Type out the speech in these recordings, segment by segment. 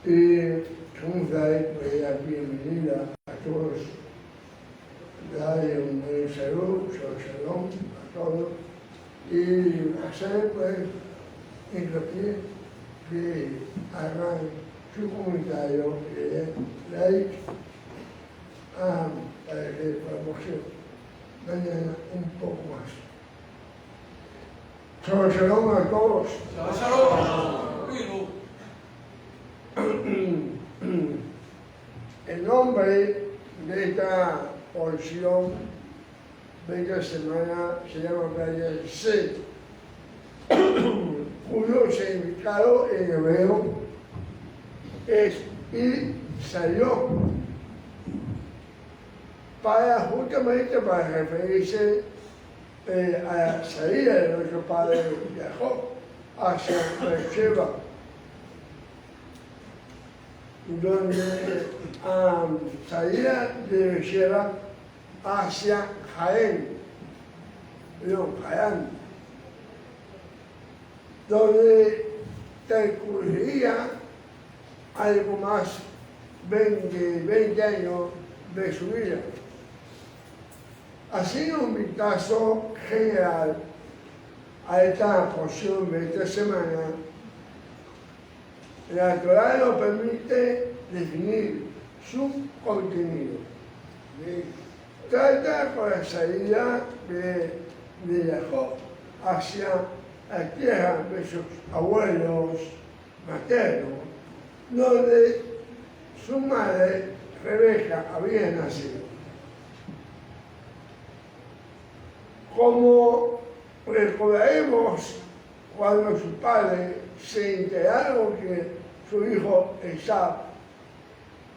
y como dais la bienvenida a todos, darle un buen saludo, shalom a todos y hacer pues hincapié que hagan su comentario y le den like para que podamos mañana un poco más. Shalom a todos. Shalom. El nombre de esta porción de esta semana se llama Vayasé, cuyo significado en hebreo es y salió, justamente para referirse a la salida de nuestro padre Jacob hacia Beersheba, donde salía de Beersheba hacia Jaén, donde transcurriría algo más 20 años de su vida. Haciendo un vistazo general a esta porción de esta semana, la Torá nos permite definir su contenido. Trata con la salida de Jacob hacia la tierra de sus abuelos maternos, donde su madre, Rebeca, había nacido. Como recordaremos, cuando su padre se enteraron que su hijo Esab,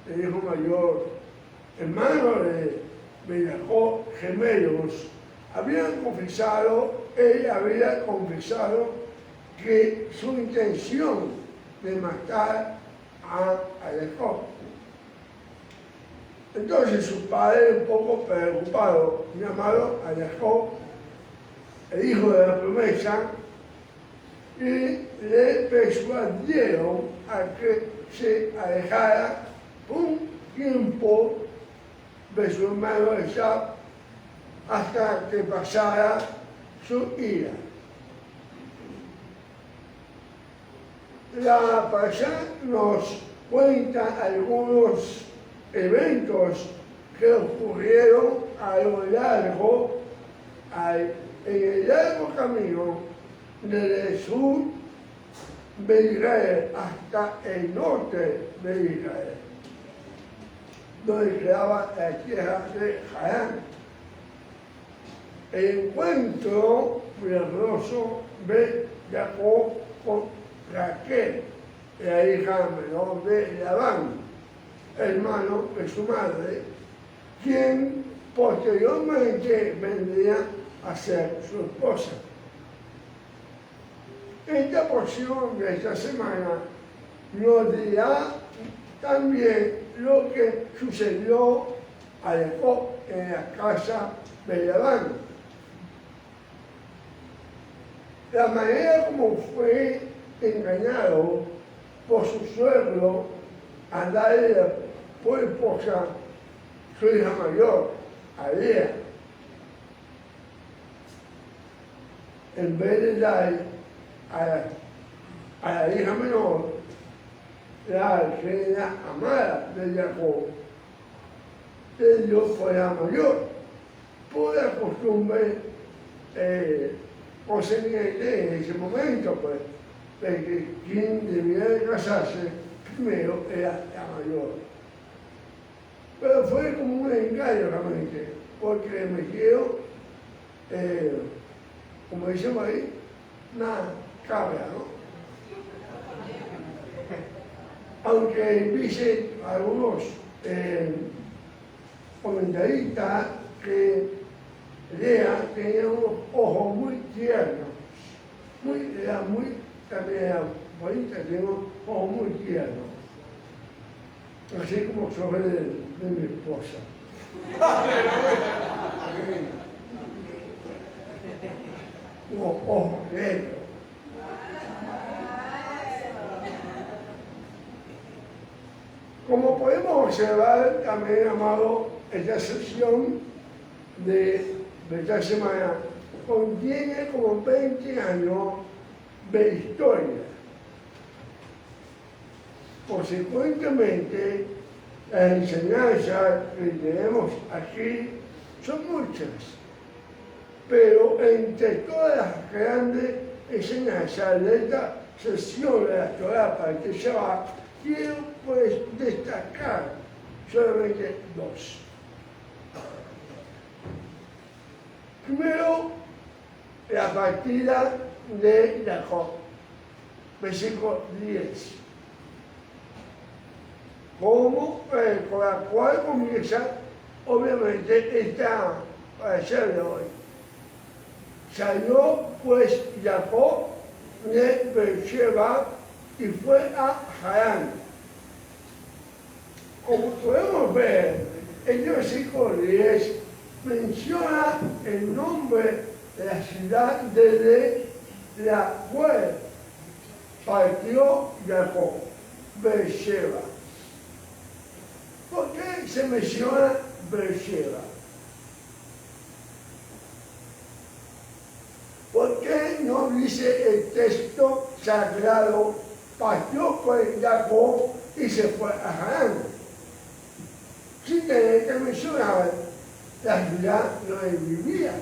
el hijo mayor, hermano de Jacob, gemelos, ella había confesado que su intención de matar a Jacob. Entonces su padre, un poco preocupado, llamaron a Jacob, el hijo de la promesa, y le persuadieron a que se alejara un tiempo de su hermano Esab hasta que pasara su ira. La pasada nos cuenta algunos eventos que ocurrieron en el largo camino desde el sur de Israel hasta el norte de Israel, donde quedaba la tierra de Harán. El encuentro milagroso de Jacob con Raquel, la hija menor de Labán, hermano de su madre, quien posteriormente vendría a ser su esposa. Esta porción de esta semana nos dirá también lo que sucedió a Jacob en la casa de Labán. La manera como fue engañado por su suegro a darle por esposa su hija mayor, a Lea, en vez de dar a la hija menor, la reina amada de Jacob, le dio por la mayor, por la costumbre procedente en ese momento, pues, de que quien debía de casarse primero era la mayor. Pero fue como un engaño realmente, porque le metieron, como decimos ahí, una cabra, ¿no? Aunque dicen algunos comentaristas que Lea tenía unos ojos muy tiernos, también era bonita, tenía unos ojos muy tiernos, así como sobre de mi esposa. Unos ojos negros. Como podemos observar también, amado, esta sesión de esta semana contiene como 20 años de historia. Consecuentemente, las enseñanzas que tenemos aquí son muchas, pero entre todas las grandes enseñanzas de esta sesión de la Torá para este Shabbat, quiero pues destacar solamente dos. Primero, la partida de Jacob, versículo 10, con la cual comienza obviamente esta parasha de hoy. Salió pues Jacob de Beersheba y fue a Harán. Como podemos ver, el versículo 10 menciona el nombre de la ciudad desde la cual partió Jacob, Beersheba. ¿Por qué se menciona Beersheba? ¿Por qué no dice el texto sagrado, partió con Jacob y se fue a Harán? Sin tener que mencionar la ciudad donde vivía.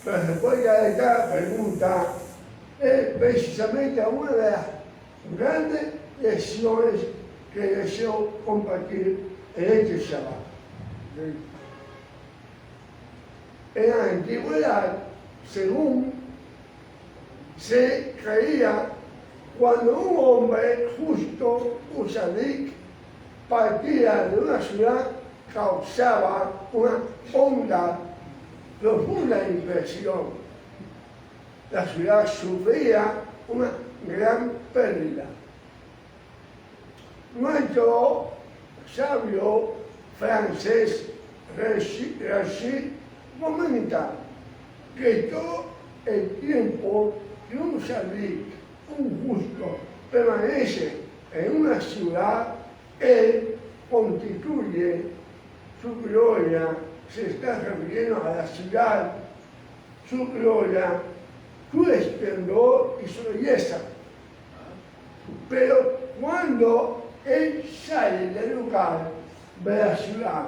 Pero después de esta pregunta es precisamente una de las grandes lecciones que deseo compartir en este Shabbat. En la antigüedad, según se creía, cuando un hombre justo, un tzadik, partía de una ciudad, causaba una honda, profunda impresión. La ciudad sufría una gran pérdida. Nuestro sabio francés Rachid comenta que todo el tiempo que un tzadik, un justo, permanece en una ciudad, él constituye su gloria, se está refiriendo a la ciudad, su gloria, su esplendor y su belleza. Pero cuando él sale del lugar de la ciudad,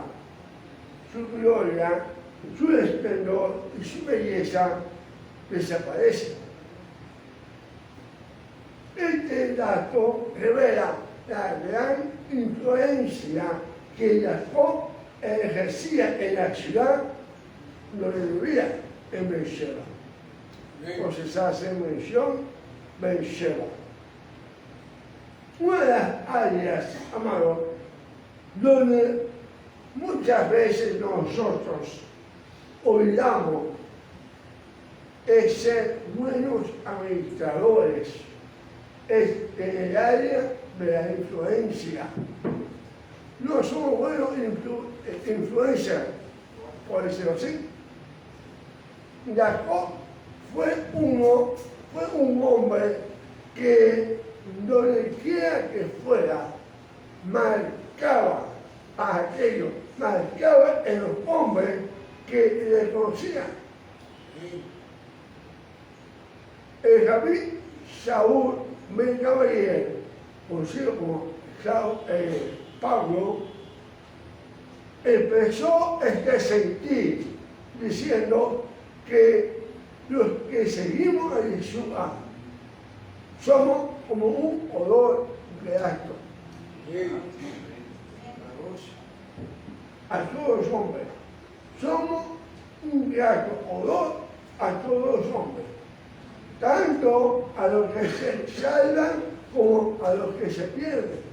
su gloria, su esplendor y su belleza desaparecen. Este dato revela la gran influencia que Jacob ejercía en la ciudad donde vivía, en Beersheba. Entonces hace mención Beersheba. Una de las áreas, amados, donde muchas veces nosotros olvidamos es ser buenos administradores, es en el área de la influencia. No somos buenos influencers, por decirlo así. Jacob fue un hombre que donde quiera que fuera, marcaba a aquello, marcaba en los hombres que le conocían. El rabí Saúl ben Gamaliel, conocido como Pablo, empezó este sentir diciendo que los que seguimos a Yeshua somos como un olor grato a todos los hombres. Somos un grato olor a todos los hombres, tanto a los que se salvan como a los que se pierden.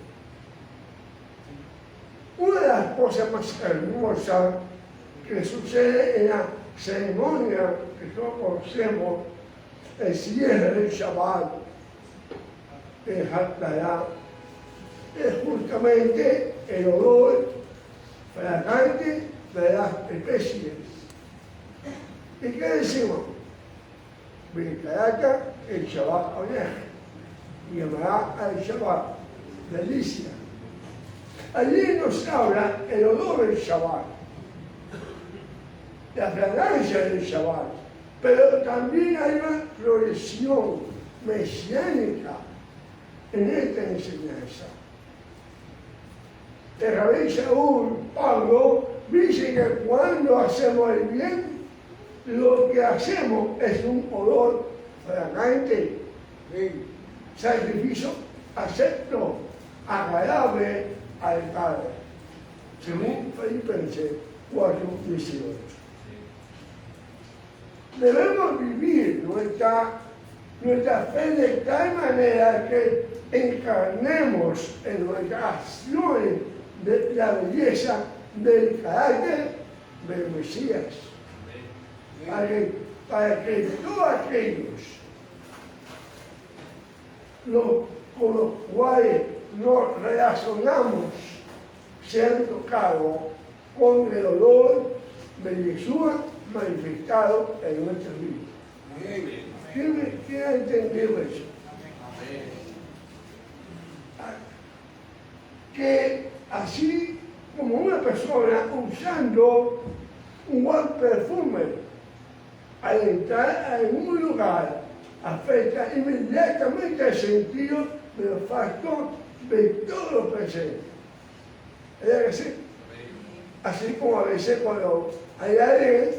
Una de las cosas más hermosas que sucede en la ceremonia que todos conocemos, el cierre del Shabbat, el Haftarah, es justamente el olor fragante de las especies. ¿Y qué decimos? Bicaraca el Shabbat Onej, llamará al Shabbat. delicia. Allí nos habla el olor del Shabbat, la fragancia del Shabbat, pero también hay una floración mesiánica en esta enseñanza. El Rabí Shaul, Pablo, dice que cuando hacemos el bien, lo que hacemos es un olor fragante, sacrificio acepto, agradable al Padre, según Filipenses 4:18. Debemos vivir nuestra fe de tal manera que encarnemos en nuestras acciones de la belleza del carácter del Mesías, para que todos aquellos con los cuales nos relacionamos sean tocados con el olor de Jesús manifestado en nuestra vida. ¿Quién ha entendido eso? Que así como una persona usando un buen perfume al entrar en un lugar afecta inmediatamente el sentido del olfato de todos los presentes. ¿Es así? Así como a veces cuando hay alguien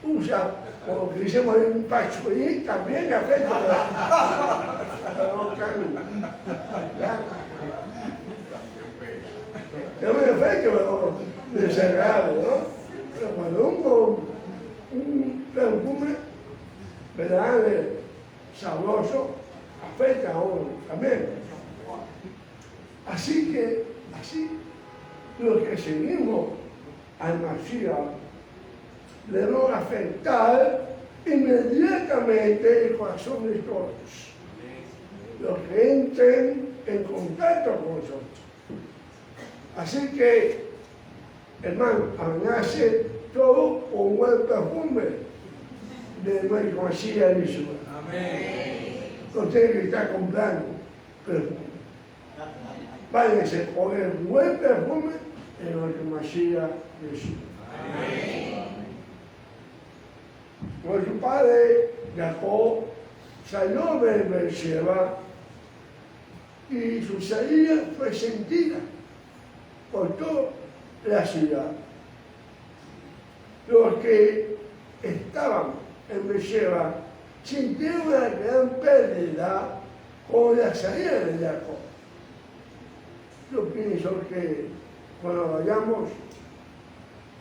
usa, como que decimos un pachuelín, también afecta a los canudos. Es un efecto desagradable, ¿no? Pero cuando un perfume, ¿verdad?, sabroso, afecta a uno también. Así los que seguimos al Mashiach debemos afectar inmediatamente el corazón de todos, los que entren en contacto con nosotros. Así que, hermano, hace todo con buen perfume de nuestro Mashiach Yeshua. Amén. Usted que está comprando perfume, váyase con el buen perfume de nuestro Mashiach Yeshua. Amén. Nuestro padre Jacob salió de Beersheba y su salida fue sentida por toda la ciudad. Los que estaban en Beersheba sintieron una gran pérdida con la salida de Jacob. Yo pienso que cuando vayamos,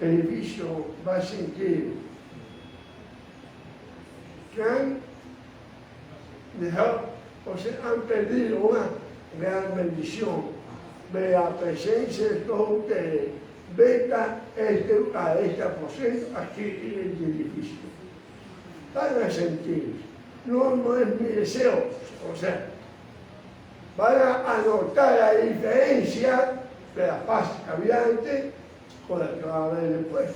el edificio va a sentir que han dejado, o sea, han perdido una gran bendición de la presencia de todos ustedes. Venga este aposento aquí en el edificio. Van a sentir, no es mi deseo, o sea, van a notar la diferencia de la paz que había antes con la que va a haber después.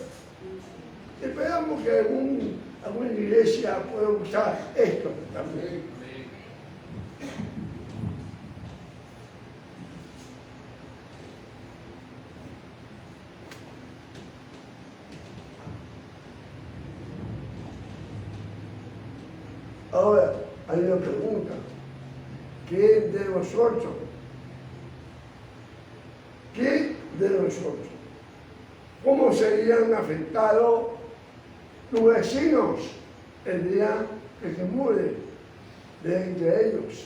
Esperamos que alguna iglesia pueda usar esto también. Ahora, hay una pregunta. ¿Quién de nosotros? ¿Quién de nosotros? ¿Cómo serían afectados tus vecinos el día que se muere de entre ellos?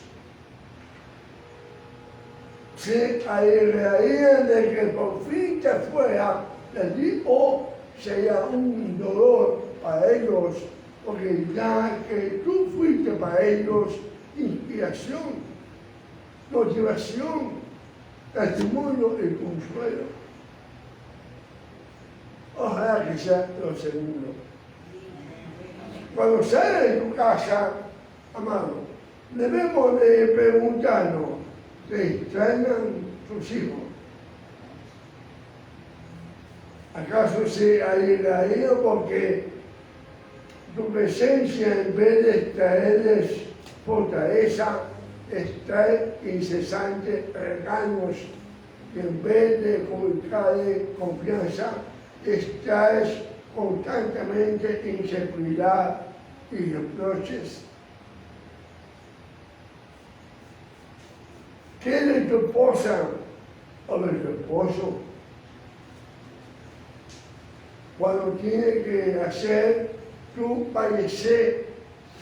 ¿Se alegrarían de que por fin te fuera de allí o sería un dolor para ellos? Porque ya que tú fuiste para ellos inspiración, motivación, testimonio y consuelo. Ojalá que sea lo segundo. Cuando sales de tu casa, amado, debemos de preguntarnos, ¿te extrañan tus hijos? ¿Acaso se alegrarían porque tu presencia, en vez de traerles fortaleza, extrae incesantes regaños que en vez de comunicarle confianza, extraes constantemente inseguridad y reproches. ¿Qué de tu esposa o de tu esposo cuando tiene que hacer tu parecer,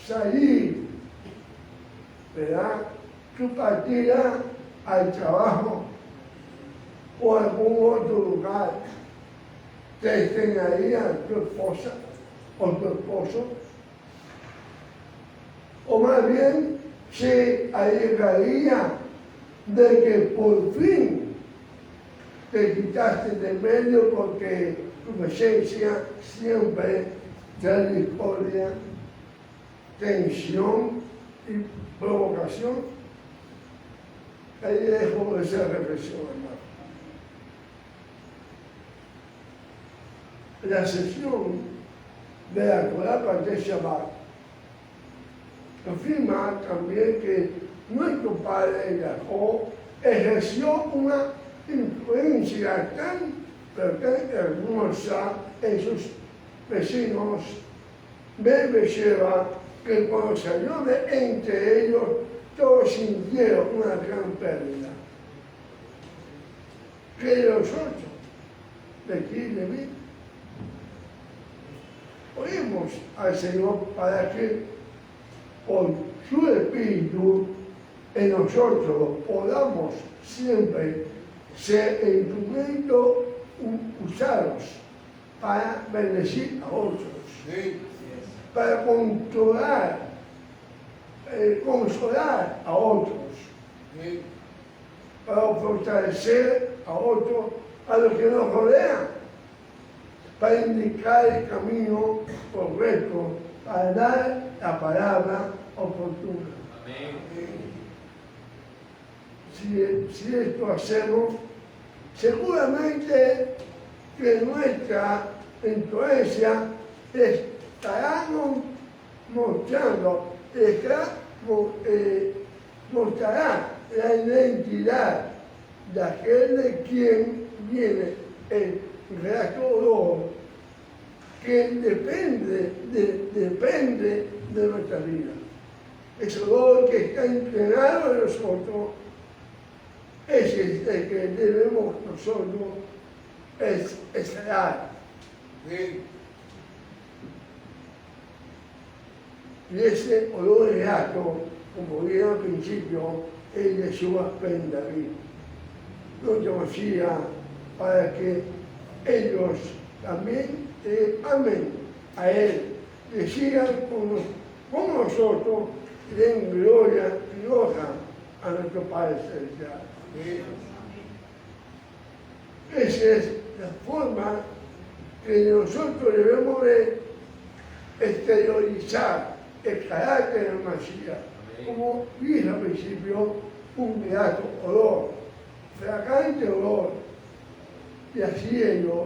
salir, ¿verdad? Tu partida al trabajo o a algún otro lugar? ¿Te extrañaría tu esposa o tu esposo? O más bien, se alegraría de que por fin te quitaste de medio, porque tu presencia siempre trae discordia, tensión y provocación. Ahí dejo esa reflexión, hermano. La sesión de la Torá de Shabbat afirma también que nuestro padre Jacob ejerció una influencia tan hermosa en sus vecinos de Beersheba, que cuando salió de entre ellos, todos sintieron una gran pérdida. Que los otros, de aquí y de mí, oremos al Señor para que por su Espíritu en nosotros podamos siempre ser instrumentos usados para bendecir a otros, sí, para consolar a otros, sí, para fortalecer a otros, a los que nos rodean, para indicar el camino correcto, para dar la palabra oportuna. Amén. Si esto hacemos, seguramente que nuestra influencia estará mostrará la identidad de aquel de quien viene el creador, que depende de nuestra vida. Ese dolor que está entrenado en nosotros es el que debemos nosotros esperar. ¿Sí? Y ese olor grato, como vieron al principio, es Yeshua ben David. Lo conocía para que ellos también amen a Él, que sigan con nosotros y den gloria y honra a nuestro Padre Celestial. Esa es la forma que nosotros debemos de exteriorizar el carácter del Mashiach, como dije al principio, un grato olor, fragante olor, y así ellos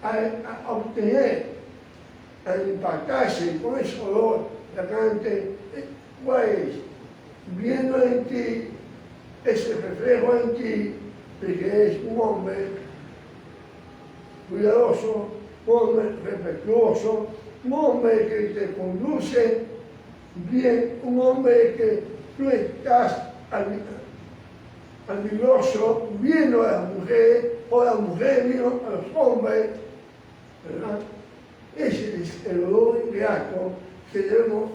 a obtener, al impactarse con ese olor fragante, pues viendo en ti ese reflejo en ti de que es un hombre cuidadoso, un hombre respetuoso, un hombre que te conduce bien, un hombre que tú estás admiroso viendo a las mujeres o las mujeres viendo a los hombres, ¿verdad? Ese es el olor grato que debemos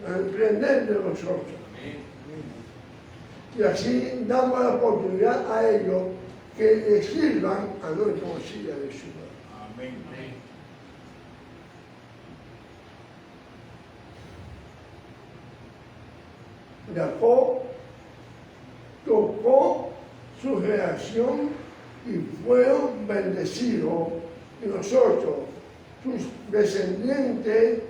emprender de nosotros. Y así damos la oportunidad a ellos que le sirvan a nuestro Mesías de su vida. Amén. Jacob tocó su generación y fueron bendecidos, y nosotros, sus descendientes,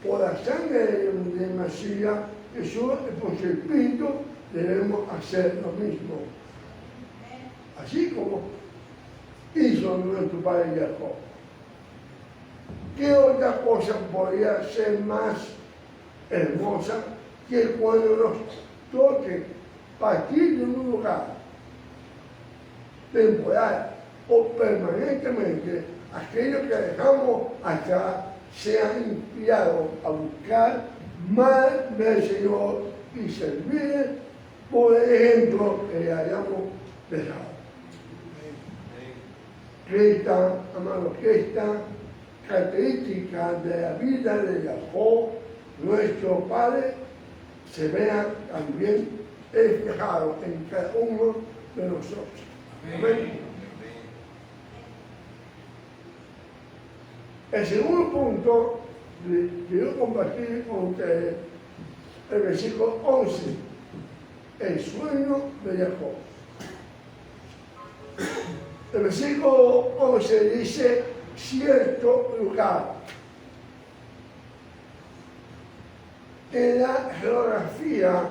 por la sangre de Mesías Jesús y por su Espíritu, debemos hacer lo mismo. Así como hizo nuestro padre Jacob. ¿Qué otra cosa podría ser más hermosa que cuando nos toque partir de un lugar temporal o permanentemente, aquellos que dejamos atrás sean inspirados a buscar más del Señor y servir por el ejemplo que le hayamos dejado. Que esta característica de la vida de Jacob, nuestro Padre, se vea también reflejado en cada uno de nosotros. Amén. El segundo punto que quiero compartir con ustedes, el versículo 11, el sueño de Jacob. El versículo 11 dice, cierto lugar. En la geografía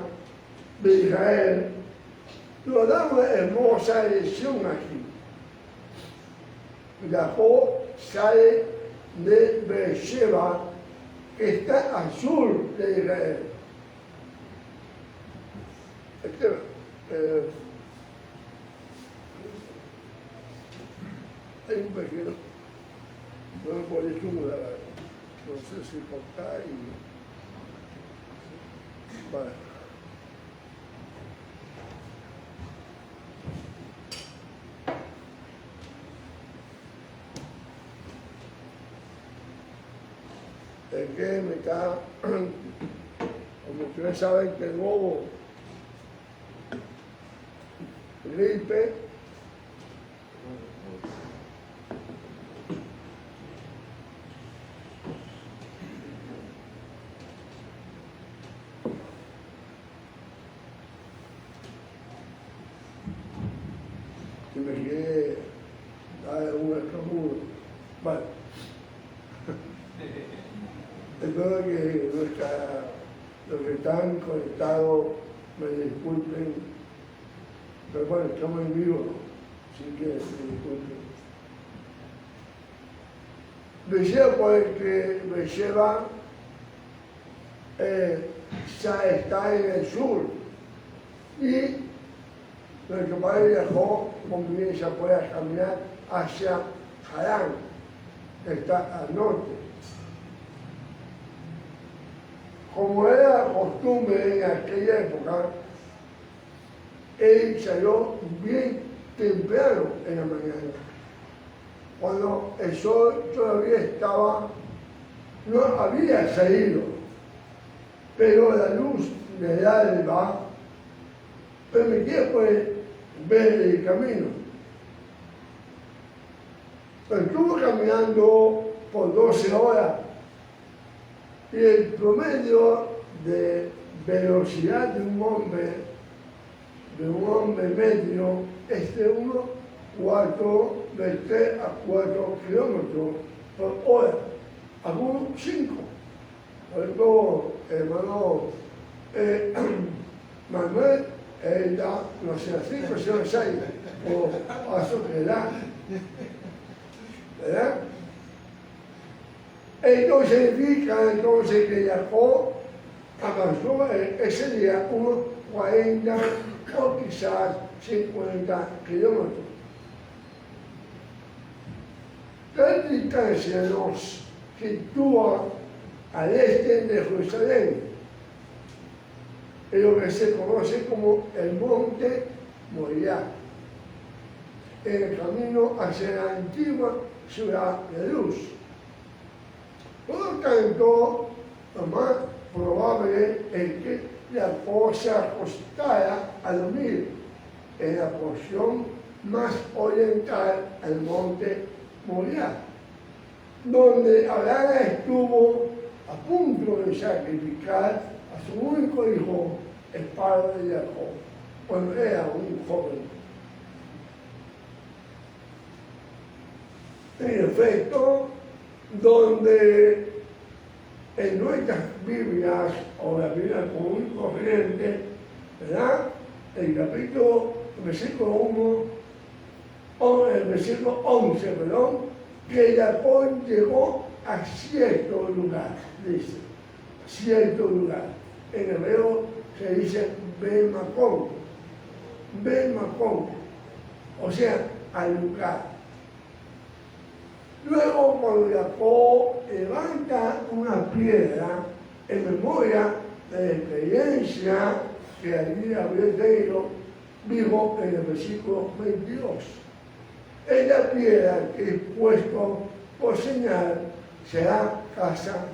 de Israel, nos da una hermosa lección aquí. Jacob sale de Beersheba, que está al sur de Israel. Hay un pequeño, no me puedo estimular, no sé si cortar y... Vale. Es que me está, como ustedes saben, que tengo gripe. Y me quiere dar un escamudo. Vale. Espero que los que están conectados me disculpen, pero bueno, estamos en vivo, así que me disculpen. Beersheba, porque Beersheba ya está en el sur y nuestro padre viajó, comienza a caminar hacia Harán, que está al norte. Como era costumbre en aquella época, él salió bien temprano en la mañana, cuando el sol todavía no había salido, pero la luz del alba permitía pues ver el camino. Pero estuvo caminando por 12 horas. Y el promedio de velocidad de un hombre medio, es de 3 a 4 kilómetros por hora, algunos 5. Por ejemplo, hermano Manuel, él da, no sé, 5, sino 6, por paso que da, ¿verdad? Esto significa que Jacob avanzó ese día unos 40 o quizás 50 kilómetros. Tal distancia nos sitúa al este de Jerusalén, en lo que se conoce como el monte Moriah, en el camino hacia la antigua ciudad de Luz. Por lo tanto, lo más probable es que Jacob se acostara a dormir en la porción más oriental del monte Moriah, donde Abraham estuvo a punto de sacrificar a su único hijo, el padre de Jacob, cuando era un joven. En efecto, donde en nuestras Biblias, o la Biblia común y corriente, ¿verdad? El versículo 1, o el versículo 11, perdón, que Jacob llegó a cierto lugar, dice, cierto lugar. en hebreo se dice Bemacón, Bemacón, o sea, al lugar. Luego, cuando Jacob levanta una piedra en memoria de la experiencia que allí había tenido, dijo en el versículo 22, es la piedra que he puesto por señal, será casa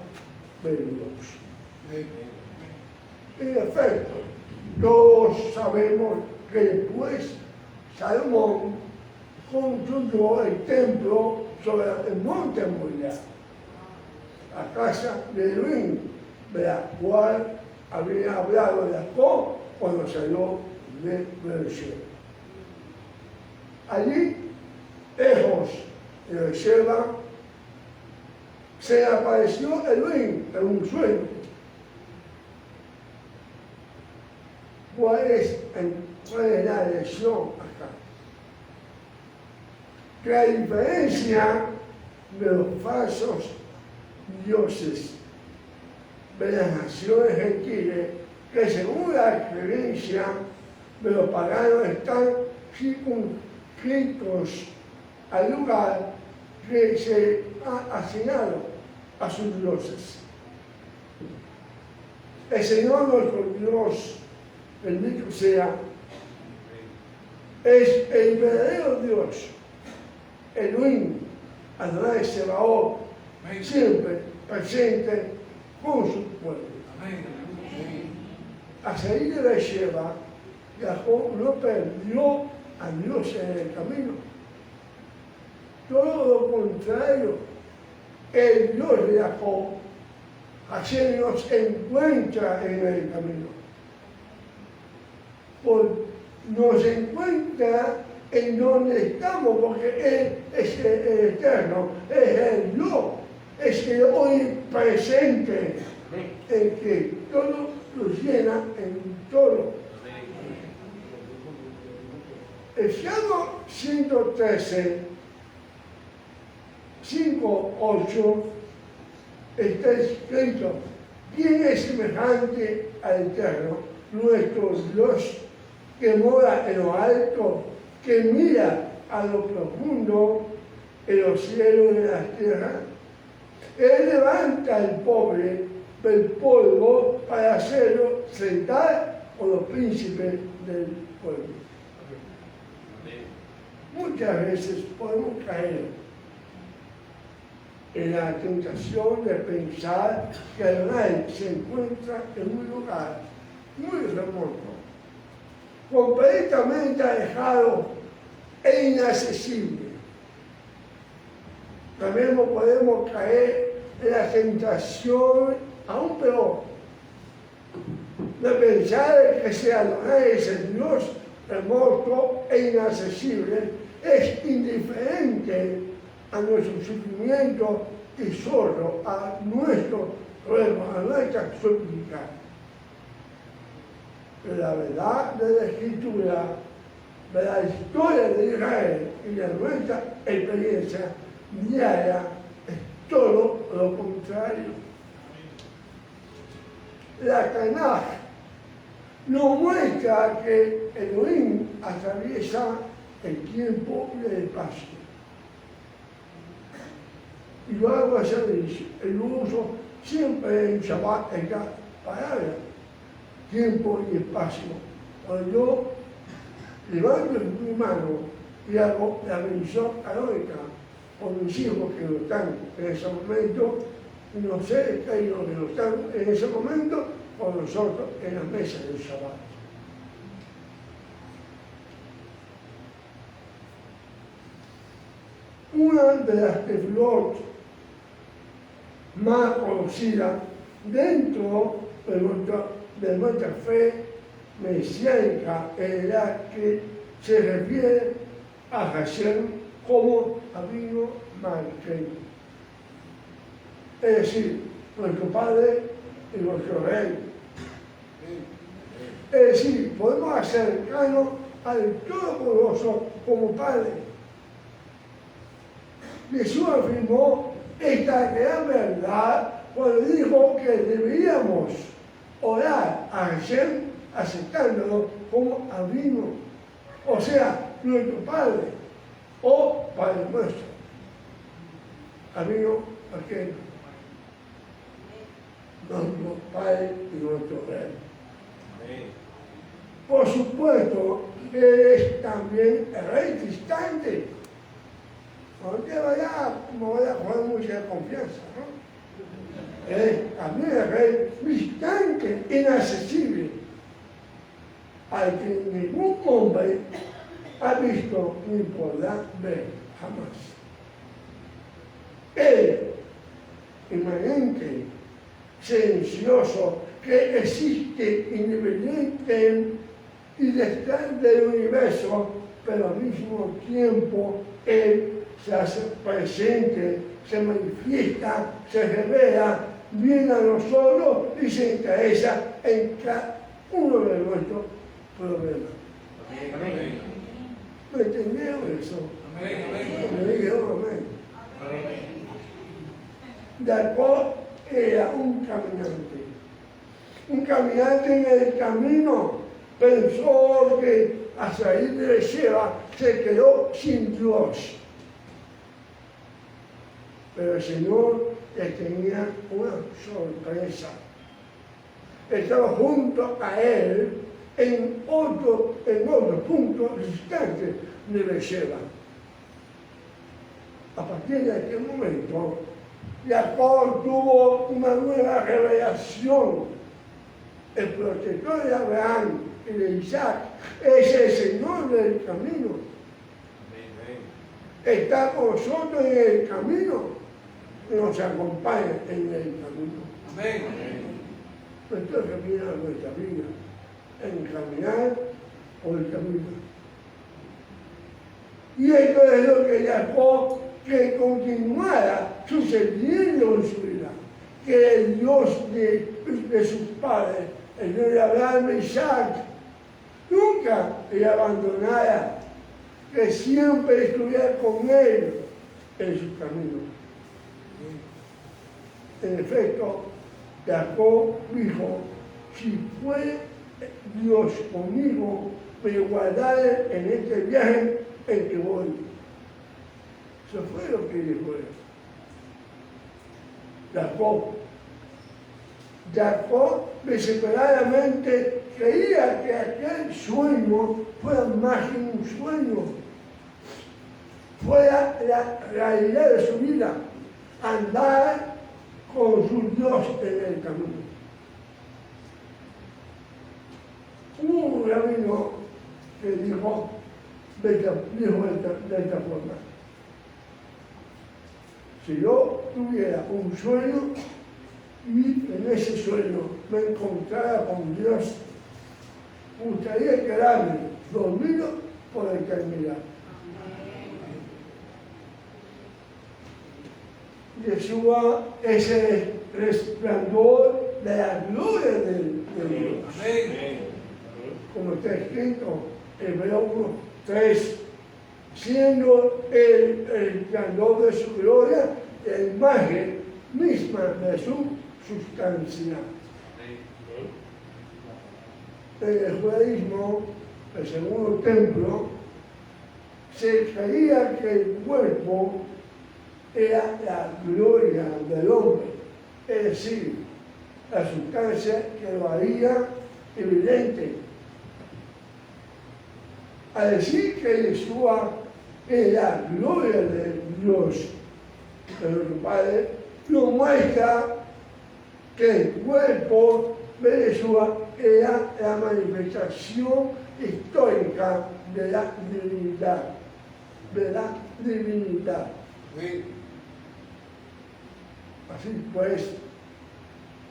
de Dios. En efecto, todos sabemos que después Salomón construyó el templo sobre el monte Moriah, la casa de Elohim, de la cual había hablado Jacob cuando salió de Beersheba. Allí, lejos de Beersheba, se apareció Elohim en un sueño. ¿Cuál es la lección acá? Que a diferencia de los falsos dioses de las naciones gentiles, que según la creencia de los paganos están circunscritos al lugar que se ha asignado a sus dioses. El Señor nuestro Dios, bendito sea, es el verdadero Dios, Elohim, Adonai Sebaot, siempre presente con su pueblo. A salir de Beersheba, Jacob no perdió a Dios en el camino. Todo lo contrario, el Dios de Jacob así nos encuentra en el camino. Nos encuentra en donde estamos, porque Él es el eterno, es el Dios, es el hoy presente, el que todo lo llena en todo. El Salmo 113, 5:8 está escrito: ¿quién es semejante al Eterno, nuestro Dios, que mora en lo alto, que mira a lo profundo en los cielos de la tierra? Él levanta al pobre del polvo para hacerlo sentar con los príncipes del pueblo. Muchas veces podemos caer en la tentación de pensar que Adonai se encuentra en un lugar muy remoto, completamente alejado e inaccesible. También podemos caer en la tentación aún peor de pensar que si Adonai es el Dios remoto e inaccesible, es indiferente a nuestro sufrimiento y sordo a nuestro ruego, a nuestra súplica. Pero la verdad de la Escritura, de la historia de Israel y de nuestra experiencia diaria es todo lo contrario. La Tanaj nos muestra que Elohim atraviesa el tiempo y el espacio. Y lo hago así, el uso siempre en Shabbat esta palabra, tiempo y espacio. Cuando yo levanto mi mano y hago la bendición canónica con mis hijos que no están en ese momento, y no sé que hay los que no están en ese momento con nosotros en la mesa del Shabbat. Una de las tefilot más conocidas dentro de nuestra fe mesiánica es la que se refiere a Hashem como Avinu Malkeinu, es decir, nuestro Padre y nuestro Rey. Es decir, podemos acercarnos al Todopoderoso como Padre. Jesús afirmó esta gran verdad cuando dijo que deberíamos orar a Hashem aceptándolo como Avinu, o sea, nuestro Padre o Padre nuestro. Avinu, aquel, nuestro Padre y nuestro Rey. Por supuesto, Él es también el Rey distante. Cuando usted vaya, como vaya a jugar mucha confianza, ¿no? Él es también el Rey distante, inaccesible, al que ningún hombre ha visto ni podrá ver jamás. Él, inmanente, silencioso, que existe independiente y detrás del universo, pero al mismo tiempo Él se hace presente, se manifiesta, se revela, viene a nosotros y se interesa en cada uno de nuestros problemas. Amén. ¿Me entendieron eso? Amén. Me dijeron amén. Jacob era un caminante en el camino. Pensó que al salir de Sheba se quedó sin Dios. Pero el Señor le tenía una sorpresa. Estaba junto a él en otro punto distante de Beersheba. A partir de aquel momento, Jacob tuvo una nueva revelación. El protector de Abraham y de Isaac es el Señor del camino. Está con nosotros en el camino. Nos acompaña en el camino. Amén. Nuestro camino es nuestra vida. Encaminar por el camino. Y esto es lo que Jacob que continuara sucediendo en su vida. Que el Dios de sus padres, el Dios de Abraham y Isaac, nunca le abandonara, que siempre estuviera con él en su camino. En efecto, Jacob dijo, si fue Dios conmigo, me guardaré en este viaje en que voy. Eso fue lo que dijo él. Jacob desesperadamente creía que aquel sueño fuera más que un sueño, fuera la realidad de su vida, andar con su Dios en el camino. Hubo un rabino que dijo de esta forma: si yo tuviera un sueño y en ese sueño me encontrara con Dios, me gustaría quedarme dormido por la eternidad. Yeshua es el resplandor de la gloria de Dios. Amén. Como está escrito en Hebreos 3, siendo el resplandor de su gloria la imagen misma de su sustancia. En el judaísmo, el segundo templo, se creía que el cuerpo era la gloria del hombre, es decir, la sustancia que lo haría evidente. Al decir que Yeshua es la gloria de Dios, de nuestro Padre, lo muestra que el cuerpo de Yeshua era la manifestación histórica de la divinidad. Así pues,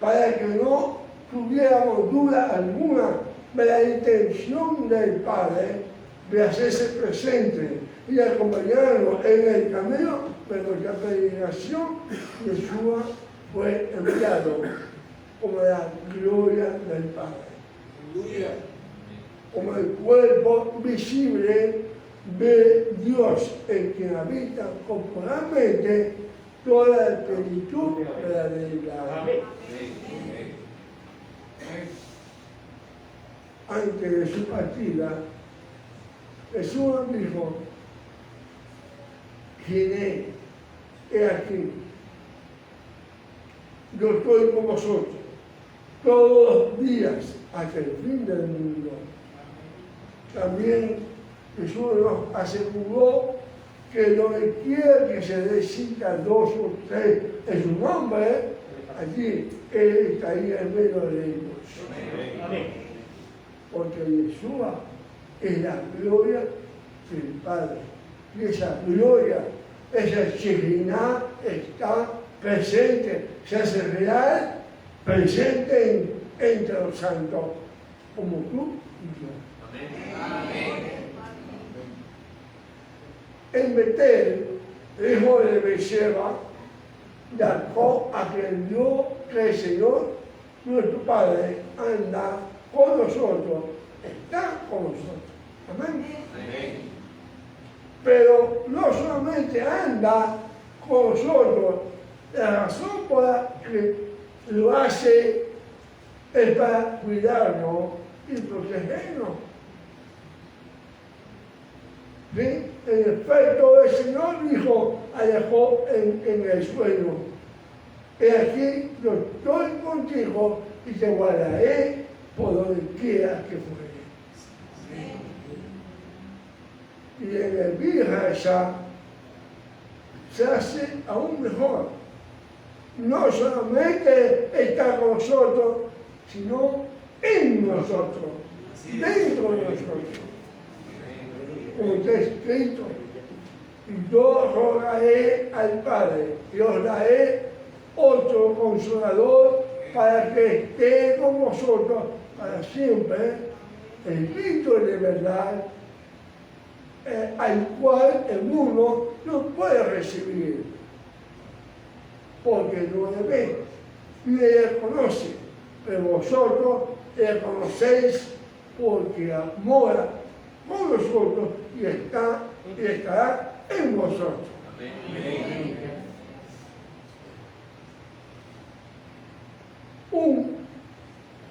para que no tuviéramos duda alguna de la intención del Padre de hacerse presente y acompañarnos en el camino de nuestra peregrinación, Yeshua fue enviado como la gloria del Padre, como el cuerpo visible de Dios, en quien habita corporalmente toda la plenitud de la deidad. antes de su partida, Jesús dijo, ¿quién es? He aquí, yo estoy con vosotros todos los días hasta el fin del mundo. También Jesús nos aseguró que donde quiera que se dé cita 2 o 3 en su nombre, allí Él estaría en medio de ellos. Amén. Porque Yeshua es la gloria del Padre. Y esa gloria, esa Shekinah está presente, se hace real, presente entre los santos, como tú y yo. Amén. En Betel, hijo de Beersheba, Jacob aprendió que el Señor, nuestro Padre, anda con nosotros, está con nosotros. Amén. Amén. Pero no solamente anda con nosotros, la razón por la que lo hace es para cuidarnos y protegernos. ¿Sí? En efecto, el Señor dijo a Jacob en el sueño, he aquí, yo estoy contigo y te guardaré por donde quiera que fuere. Y en el Virja se hace aún mejor. No solamente está con nosotros, sino en nosotros, dentro de nosotros. Como está escrito, y yo rogaré al Padre, y os daré otro consolador para que esté con vosotros para siempre, el Cristo de verdad, al cual el mundo no puede recibir, porque no le ve, ni le conoce, pero vosotros le conocéis porque mora con vosotros y estará en vosotros. Amén. Un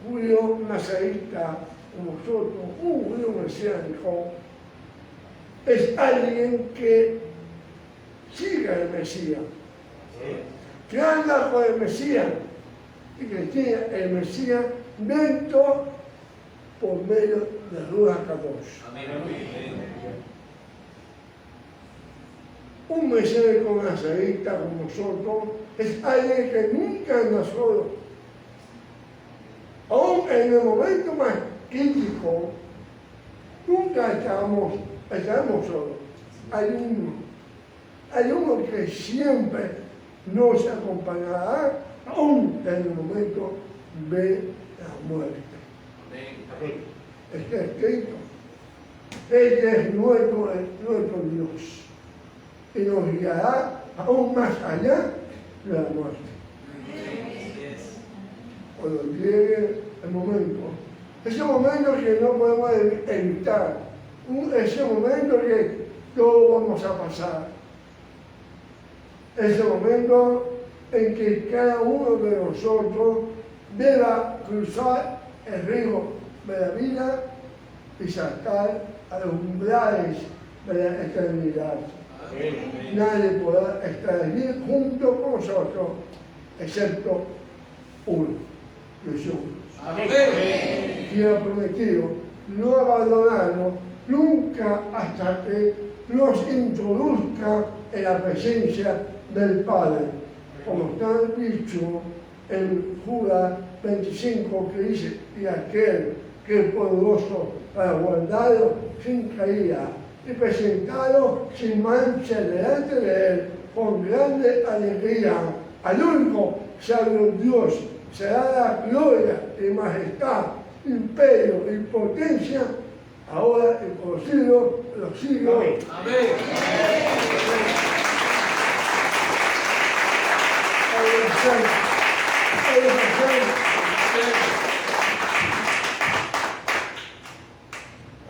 judío nazarita como nosotros, un judío mesiánico, es alguien que sigue al Mesías, que anda con el Mesías y que tiene el Mesías dentro por medio de Ruach Kadosh. Un mesiánico nazarita como nosotros es alguien que nunca anda solo. Aún en el momento más crítico, nunca estaremos solos. Hay uno que siempre nos acompañará, aún en el momento de la muerte. Está escrito. Él es nuestro Dios y nos guiará aún más allá de la muerte. Cuando llegue el momento, ese momento que no podemos evitar, ese momento que todos vamos a pasar, ese momento en que cada uno de nosotros deba cruzar el río de la vida y saltar a los umbrales de la eternidad. Amén. Nadie podrá estar allí junto con nosotros, excepto uno, Jesús. Amén. Y ha prometido no abandonarnos nunca hasta que nos introduzca en la presencia del Padre, como está dicho en Judas 25, que dice, y aquel que es poderoso para guardarlo sin caída y presentarlo sin mancha delante de él con grande alegría. Al único sabio Dios será la gloria y majestad, imperio y potencia, ahora y por los siglos de los siglos. Amén. Amén.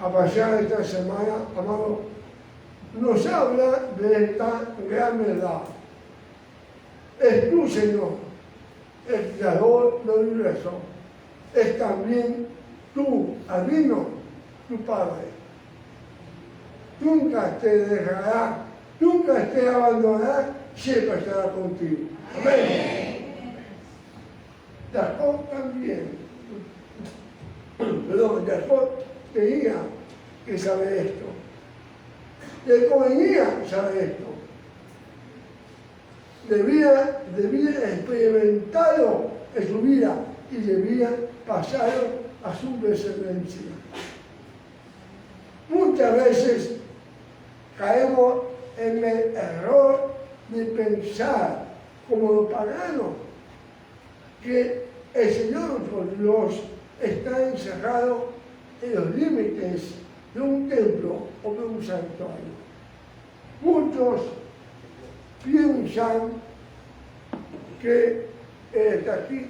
A pasar esta semana, amado, nos habla de esta gran verdad. Es tu Señor, el creador del universo, es también tu adivino, tu Padre. Nunca te dejará, nunca te abandonará, siempre estará contigo. Amén. Jacob también, Jacob tenía que saber esto. Le convenía saber esto. Debía experimentarlo en su vida y debía pasarlo a su descendencia. Muchas veces caemos en el error de pensar, como los paganos, que el Señor nuestro Dios está encerrado en los límites de un templo o de un santuario. Muchos piensan que Él está aquí,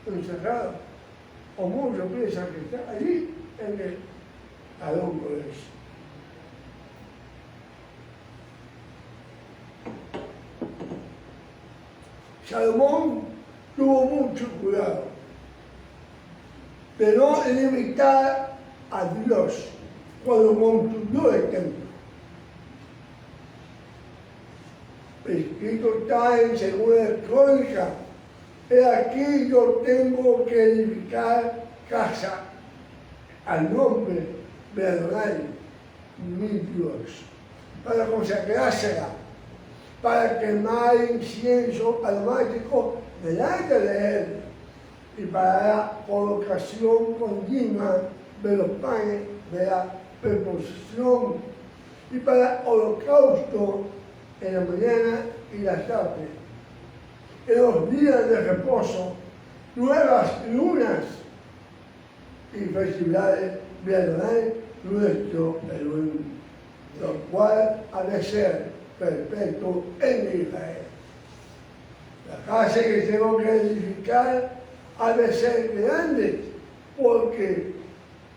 encerrado, o muchos piensan que está allí en el adorno de eso. Salomón tuvo mucho cuidado de no limitar a Dios cuando construyó el templo. Escrito está en Segunda Crónica: he aquí yo tengo que edificar casa al nombre de Adonai, mi Dios, para consagrársela, para quemar incienso aromático delante de Él y para la colocación continua de los panes de la preposición y para holocausto en la mañana y la tarde. En los días de reposo, nuevas lunas y festividades de Adonai nuestro Elohim, lo cual ha de ser perpetuo en Israel. La casa que tengo que edificar ha de ser grande, porque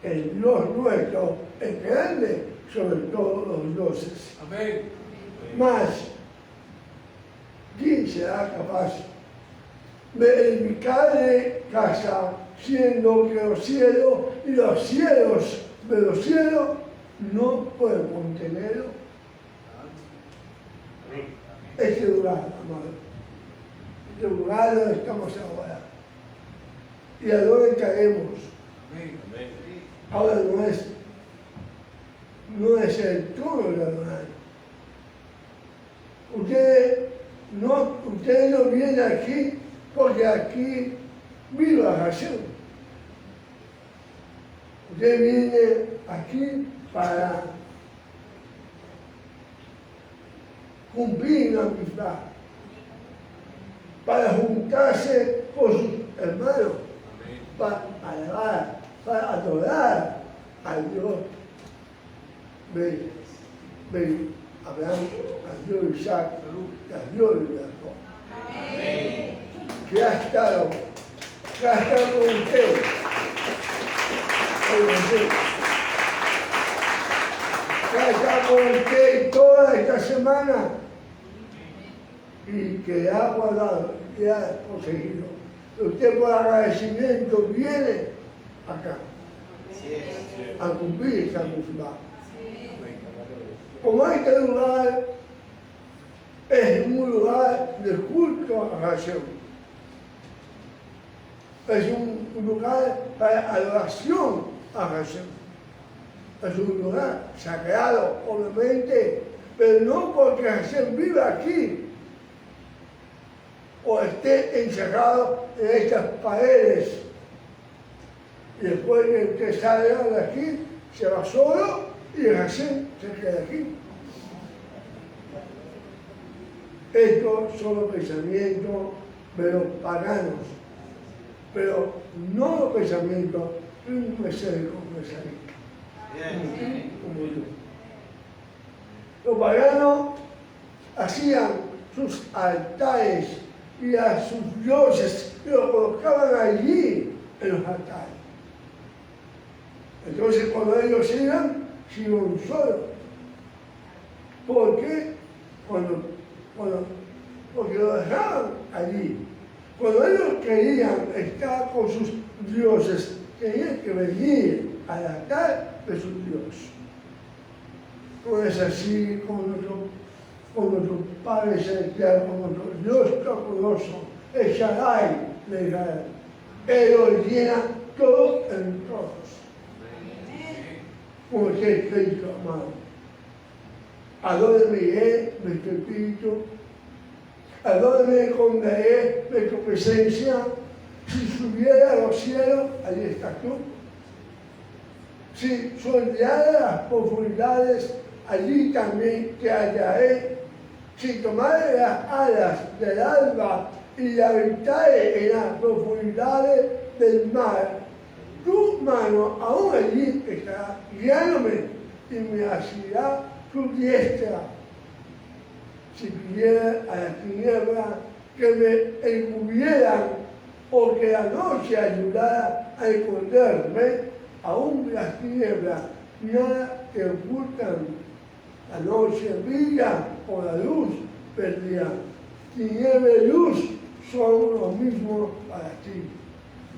el Dios nuestro es grande sobre todos los dioses. Amén. Mas, ¿quién será capaz de edificarle casa, siendo que los cielos y los cielos de los cielos no pueden contenerlo? Este lugar, amado, este lugar donde estamos ahora, y a dónde caemos. Ahora no es el trono de Adonai. Ustedes no vienen aquí porque aquí vino la Hashem. Ustedes vienen aquí para cumplir la amistad, para juntarse con sus hermanos, para alabar, para adorar al Dios de Abraham, al Dios de Isaac, al Dios de Jacob. Que ha estado con usted. Que ha estado con usted toda esta semana y que ha guardado, que ha conseguido. Usted por agradecimiento viene acá a cumplir esta misma. Como este lugar es un lugar de culto a Hashem, es un lugar para adoración a Hashem, es un lugar sagrado, obviamente, pero no porque Hashem viva aquí o esté encerrado en estas paredes y después que usted sale de aquí, se va solo y Hashem se queda aquí. Estos son los pensamientos de los paganos, pero no los pensamientos de un mesero como yo. Los paganos hacían sus altares y a sus dioses y los colocaban allí en los altares. Entonces cuando ellos iban solo. ¿Por qué? Porque lo dejaban allí. Cuando ellos querían estar con sus dioses, tenía que venir a la tal de su Dios. No es así como nuestro Padre Celestial, como nuestro Dios Todopoderoso, el Shaddai de Israel. Él lo llena todo en todos. Como está escrito, amado. ¿A dónde me iré de tu espíritu? ¿A dónde me esconderé de tu presencia? Si subiera a los cielos, allí estás tú. Si sondeara las profundidades, allí también te hallaré. Si tomare las alas del alba y habitare en las profundidades del mar, tu mano aún allí estará guiándome y me asirá tu diestra. Si pidiera a la tiniebla que me encubrieran o que la noche ayudara a esconderme, aún las tinieblas nada te ocultan. La noche brilla o la luz perdida. Tiniebla y luz son lo mismo para ti.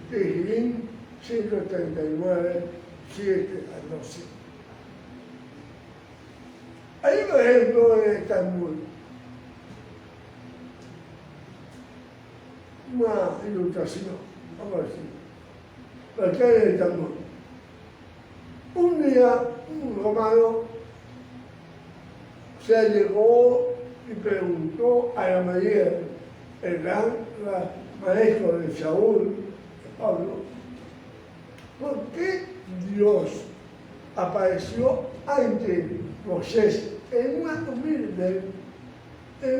Tehilim 139, 7 al 12. Hay un ejemplo en el Talmud. Una ilustración, vamos a decir. Porque en el Talmud. Un día, un romano se llegó y preguntó a Gamaliel, el gran maestro de Saúl, de Pablo, ¿por qué Dios apareció ante Moisés en un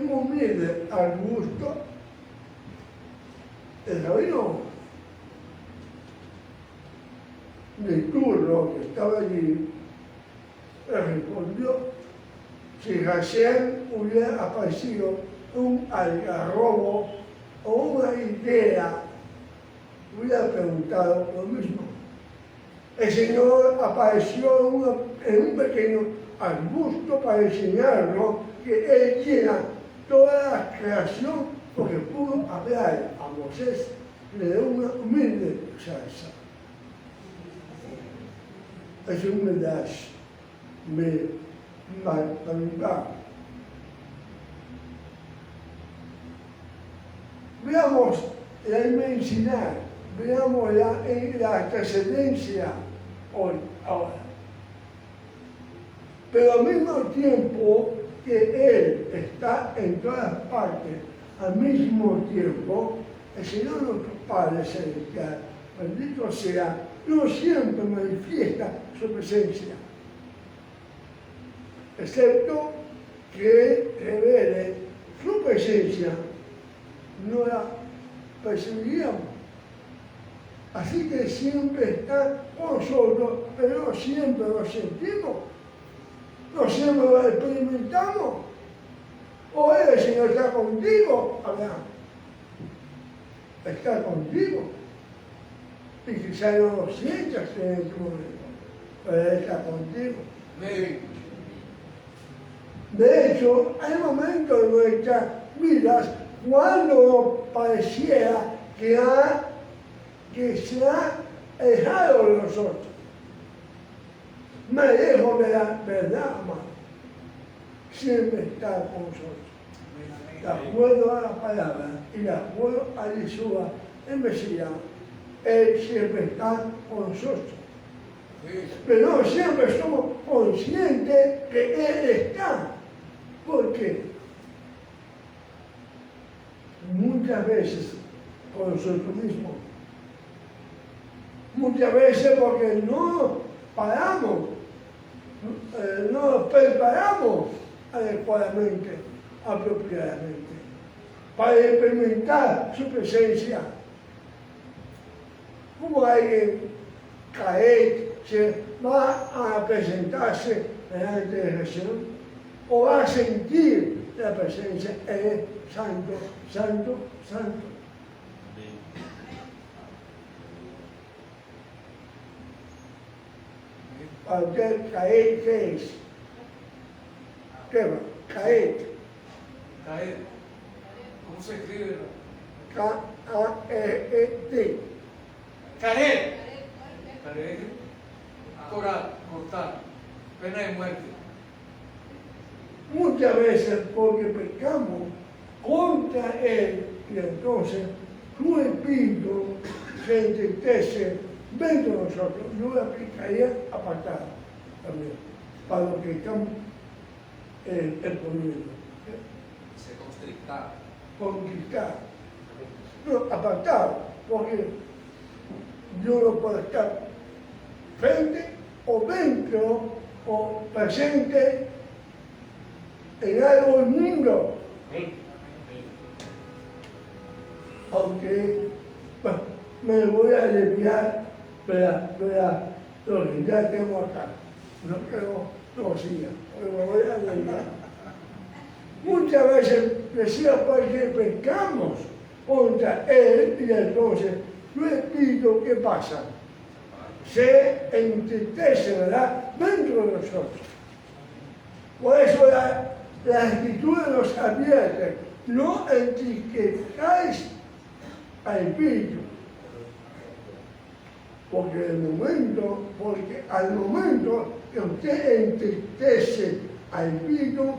humilde arbusto? El rabino de turno que estaba allí le respondió: si Hashem hubiera aparecido un algarrobo o una idea, hubiera preguntado lo mismo. El Señor apareció en un pequeño arbusto para enseñarnos que Él llena toda la creación, porque pudo hablar a Moisés de una humilde salsa. Es un medash. Veamos la inmensidad, veamos la trascendencia hoy, ahora. Pero al mismo tiempo que Él está en todas partes, al mismo tiempo, el Señor nuestro Padre Celestial, bendito sea, no siempre manifiesta su presencia, excepto que revele su presencia, no la percibiríamos. Así que siempre está con nosotros, pero no siempre lo sentimos, no siempre lo experimentamos. O el Señor está contigo, Abraham, está contigo. Y quizá no lo sientas en este momento, pero Él está contigo. De hecho, hay momentos en nuestras vidas cuando pareciera que se ha alejado de nosotros. Me alejo de la verdad, amado. Siempre está con nosotros. De acuerdo a la palabra y de acuerdo a Yeshua, el Mesías, Él siempre está con nosotros. Pero no siempre somos conscientes que Él está. ¿Por qué? Muchas veces con nosotros mismos. Muchas veces porque no paramos, no nos preparamos adecuadamente, apropiadamente, para experimentar su presencia. Como alguien cae, se va a presentarse delante de Jesús, o va a sentir la presencia, es santo, santo, santo. Para usted, caer, ¿qué es? ¿Qué va? Caer. Caer. ¿Cómo se escribe? K-A-E-E-T. Caer. Estaré cortar, pena de muerte. Muchas veces porque pecamos contra Él y entonces su espíritu se entristece dentro de nosotros. Yo le aplicaría apartado también, para lo que estamos exponiendo. Se constrictar. Conquistar. No, apartado, porque yo no puedo estar frente o dentro o presente en algo del mundo. Aunque bueno, me voy a desviar de lo que ya tengo acá. No creo que lo siga, pero me voy a desviar. Muchas veces decía porque pecamos contra Él y entonces su espíritu, ¿qué pasa? Se entristece, ¿verdad? Dentro de nosotros. Por eso la Escritura nos advierte, no entristezcáis al espíritu. Porque al momento que usted entristece al espíritu,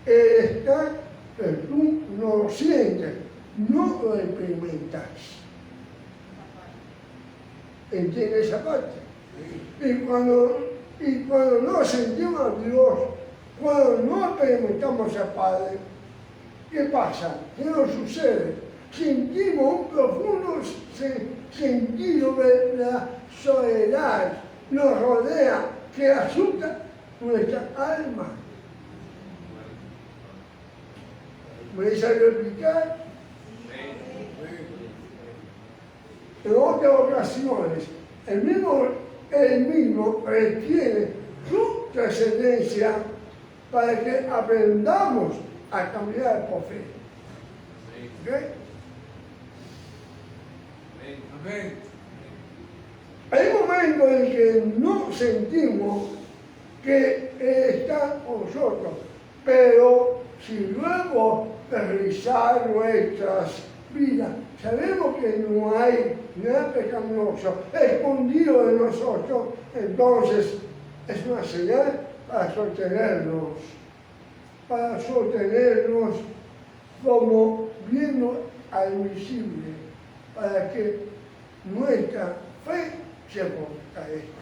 él está, pero tú no lo sientes, no lo experimentas. ¿Entiendes esa parte? Y cuando no sentimos a Dios, cuando no experimentamos a Padre, ¿qué pasa? ¿Qué nos sucede? Sentimos un profundo sentido de la soledad, nos rodea, que asusta nuestra alma. ¿Me salió explicar? En otras ocasiones, él mismo retiene su trascendencia para que aprendamos a caminar por fe. ¿Okay? Amén. Hay momentos en que no sentimos que Él está con nosotros, pero si luego de revisar nuestras vidas sabemos que no hay nada pecaminoso escondido de nosotros, entonces es una señal para sostenernos como viendo al invisible, para que nuestra fe se fortalezca.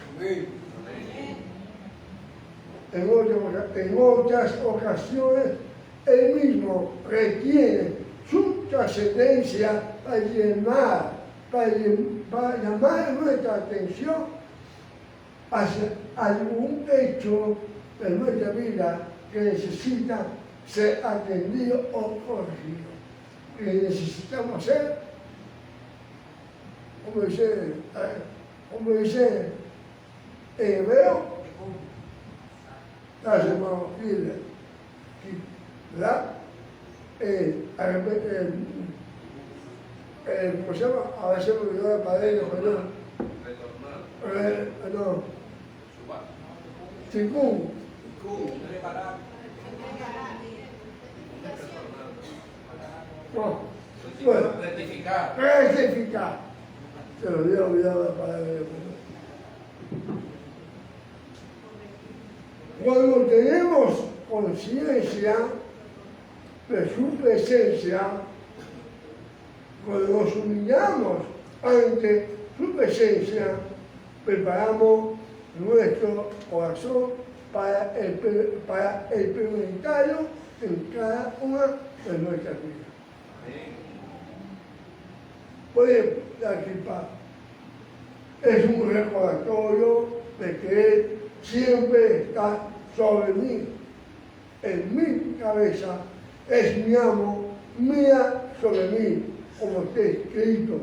En otras ocasiones, él mismo retiene su trascendencia para llamar nuestra atención hacia algún hecho de nuestra vida que necesita ser atendido o corregido. Que necesitamos ser, como dice en hebreo, ¿verdad? ¿Cómo se llama? A veces me olvidó de padre, Retornar. no. Subar. Tikkun. Reparar. No. Bueno, Rectificar. rectificar. Se lo había olvidado de padre. Cuando tenemos conciencia de su presencia, cuando nos humillamos ante su presencia, preparamos nuestro corazón para experimentarlo en cada una de nuestras vidas. Puede participar. Es un recordatorio de que Él siempre está sobre mí, en mi cabeza, es mi amo, mira sobre mí, como está escrito,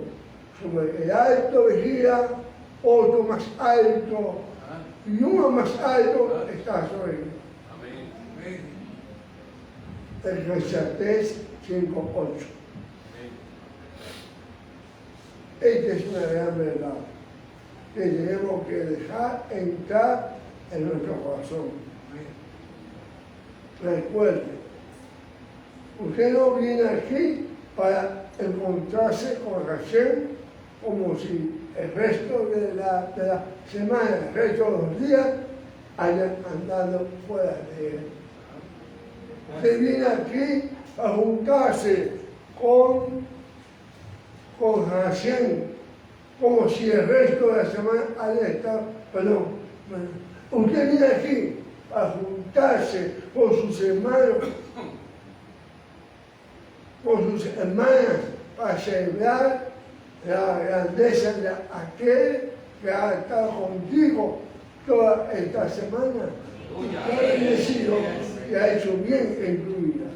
sobre el alto vigía, otro más alto, y uno más alto está sobre mí. Amén. Eclesiastés 5:8. Esta es una gran verdad que tenemos que dejar entrar en nuestro corazón. Recuerde, usted no viene aquí para encontrarse con Hashem como si el resto de la semana, el resto de los días, hayan andado fuera de él. Se viene aquí a juntarse con Hashem, como si el resto de la semana haya estado, usted viene aquí a juntarse con sus hermanos, con sus hermanas, para celebrar la grandeza de aquel que ha estado contigo toda esta semana, que ha bendecido y ha hecho bien en tu vida.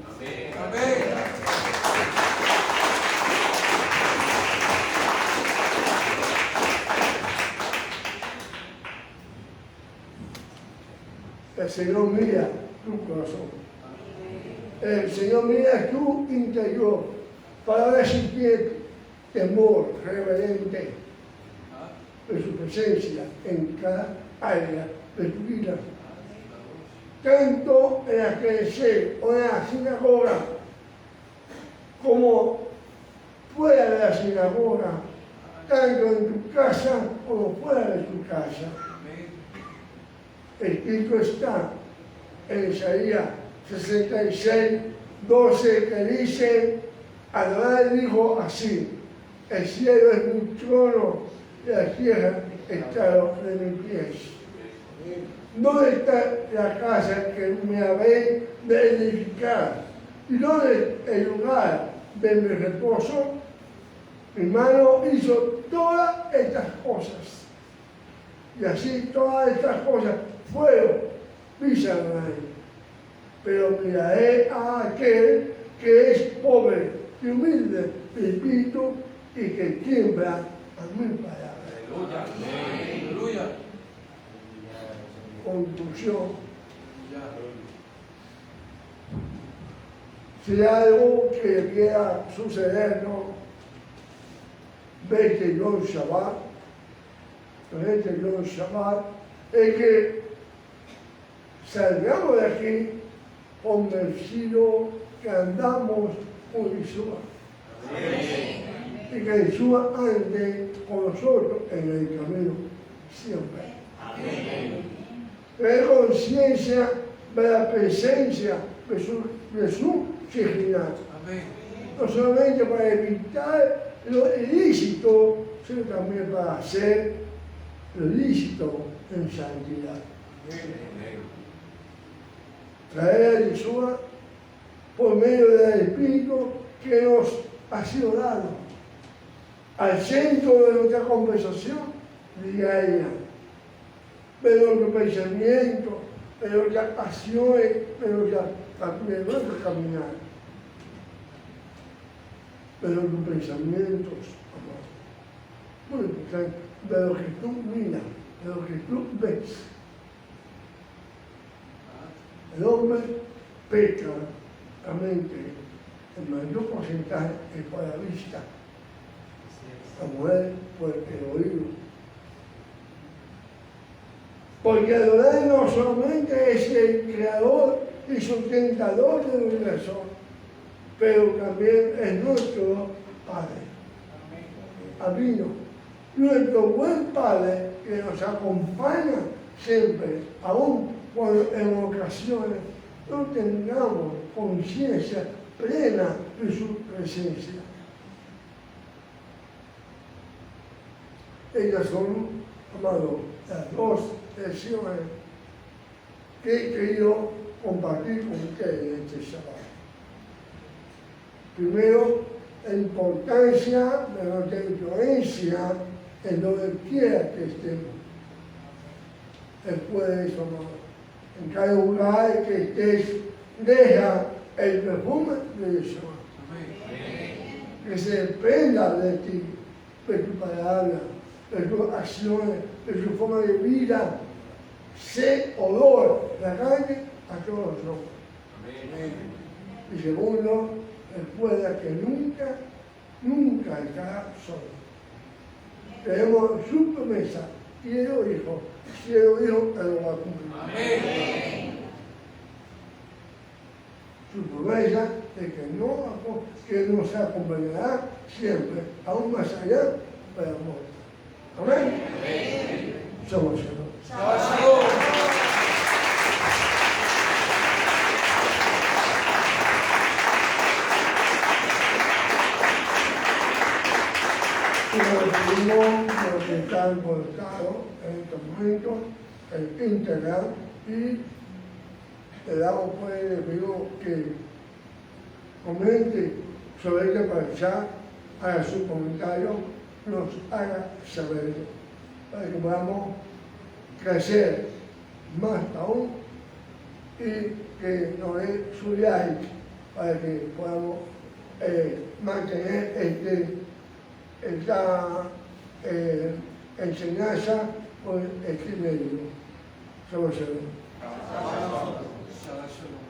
El Señor mira tu corazón. El Señor mira tu interior para ver si tiene temor reverente de su presencia en cada área de tu vida. Tanto en la iglesia o en la sinagoga como fuera de la sinagoga, tanto en tu casa como fuera de tu casa. Escrito está en Isaías 66, 12, que dice: Adonai dijo así: el cielo es mi trono y la tierra estrado de mis pies. ¿Dónde está la casa que me habéis de edificar? ¿Y dónde el lugar de mi reposo? Mi mano hizo todas estas cosas. Y así todas estas cosas fueron, dice Adonai. Pero miraré a aquel que es pobre y humilde de espíritu y que tiembla a mi palabra. Aleluya. Aleluya. Conclusión. Si hay algo que quiera sucedernos, vete Yom Shabbat, es que salgamos de aquí convencidos que andamos con Yeshua. Y que Yeshua ande con nosotros en el camino siempre. Tener conciencia de la presencia de su Shekhinah. No solamente para evitar lo ilícito, sino también para hacer lo lícito en santidad. Traer a Yeshua por medio del Espíritu que nos ha sido dado al centro de nuestra conversación diaria, de nuestro pensamiento, de nuestras acciones, de nuestro caminar, de nuestros pensamientos, amor. Muy importante, de lo que tú miras, de lo que tú ves. El hombre peca la mente, el mayor porcentaje es por la vista, la mujer por el oído. Porque Adonai no solamente es el creador y sustentador del universo, pero también es nuestro Padre. Abino, nuestro buen Padre que nos acompaña siempre, aun cuando en ocasiones no tengamos conciencia plena de su presencia. Ellas son, amados, las dos lecciones que he querido compartir con ustedes en este Shabbat. Primero, la importancia de nuestra influencia en donde quiera que estemos. Después de eso, en cada lugar que estés, deja el perfume de Yeshua. Que se desprenda de ti, de tu palabra, de tus acciones, de tu forma de vida. Sé olor, la calle a todos los hombres. Y segundo, recuerda que nunca estará solo. Tenemos su promesa, quiero hijo, te lo va a cumplir. Su promesa de que nos acompañará siempre, aún más allá de la muerte. Amén. Somos Señor. Y nos pedimos por que está involucrado en estos momentos, el integral, y le damos pues, le pido que comente sobre este parcial, haga su comentario, nos haga saber, para que podamos crecer más aún y que nos dé su like para que podamos mantener esta enseñanza por este medio. Somos Señor. Shabbat shalom.